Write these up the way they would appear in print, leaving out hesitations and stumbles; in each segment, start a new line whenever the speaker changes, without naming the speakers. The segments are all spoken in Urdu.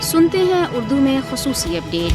سنتے ہیں اردو میں خصوصی اپڈیٹ۔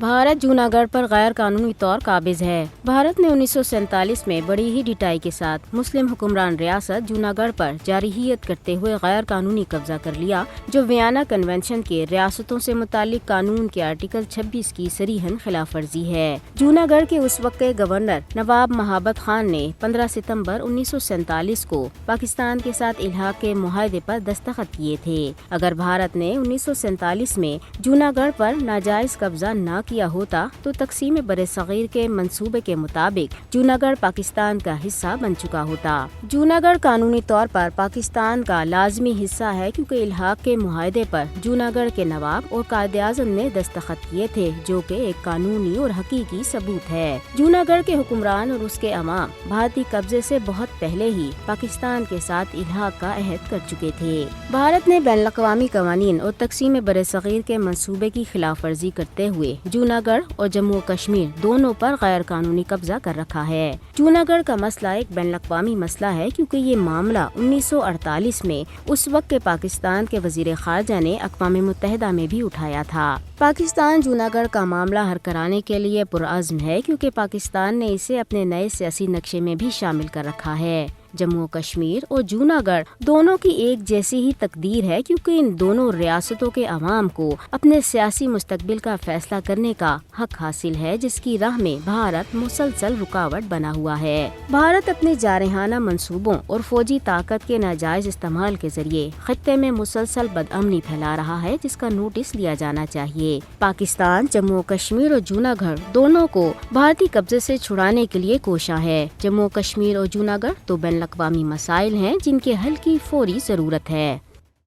بھارت جوناگڑھ پر غیر قانونی طور قابض ہے۔ بھارت نے 1947 میں بڑی ہی ڈٹائی کے ساتھ مسلم حکمران ریاست جوناگڑھ پر جارحیت کرتے ہوئے غیر قانونی قبضہ کر لیا، جو ویانا کنونشن کے ریاستوں سے متعلق قانون کے آرٹیکل 26 کی صریحاً خلاف ورزی ہے۔ جوناگڑھ کے اس وقت کے گورنر نواب مہابت خان نے 15 ستمبر 1947 کو پاکستان کے ساتھ الحاق کے معاہدے پر دستخط کیے تھے۔ اگر بھارت نے 1947 میں جوناگڑھ پر ناجائز قبضہ نہ کیا ہوتا تو تقسیم برصغیر کے منصوبے کے مطابق جوناگڑھ پاکستان کا حصہ بن چکا ہوتا۔ جوناگڑھ قانونی طور پر پاکستان کا لازمی حصہ ہے، کیونکہ الحاق کے معاہدے پر جوناگڑھ کے نواب اور قائد اعظم نے دستخط کیے تھے، جو کہ ایک قانونی اور حقیقی ثبوت ہے۔ جوناگڑھ کے حکمران اور اس کے عوام بھارتی قبضے سے بہت پہلے ہی پاکستان کے ساتھ الحاق کا عہد کر چکے تھے۔ بھارت نے بین الاقوامی قوانین اور تقسیم برصغیر کے منصوبے کی خلاف ورزی کرتے ہوئے جوناگڑھ اور جموں و کشمیر دونوں پر غیر قانونی قبضہ کر رکھا ہے۔ جوناگڑھ کا مسئلہ ایک بین الاقوامی مسئلہ ہے، کیونکہ یہ معاملہ 1948 میں اس وقت کے پاکستان کے وزیر خارجہ نے اقوام متحدہ میں بھی اٹھایا تھا۔ پاکستان جوناگڑھ کا معاملہ حل کرانے کے لیے پرعزم ہے، کیونکہ پاکستان نے اسے اپنے نئے سیاسی نقشے میں بھی شامل کر رکھا ہے۔ جموں و کشمیر اور جوناگڑھ دونوں کی ایک جیسی ہی تقدیر ہے، کیونکہ ان دونوں ریاستوں کے عوام کو اپنے سیاسی مستقبل کا فیصلہ کرنے کا حق حاصل ہے، جس کی راہ میں بھارت مسلسل رکاوٹ بنا ہوا ہے۔ بھارت اپنے جارحانہ منصوبوں اور فوجی طاقت کے ناجائز استعمال کے ذریعے خطے میں مسلسل بدامنی پھیلا رہا ہے، جس کا نوٹس لیا جانا چاہیے۔ پاکستان جموں و کشمیر اور جوناگڑھ دونوں کو بھارتی قبضے سے چھڑانے کے لیے کوشاں ہے۔ جموں و کشمیر اور جوناگڑھ تو بین الاقوامی مسائل ہیں، جن کے حل کی فوری ضرورت ہے۔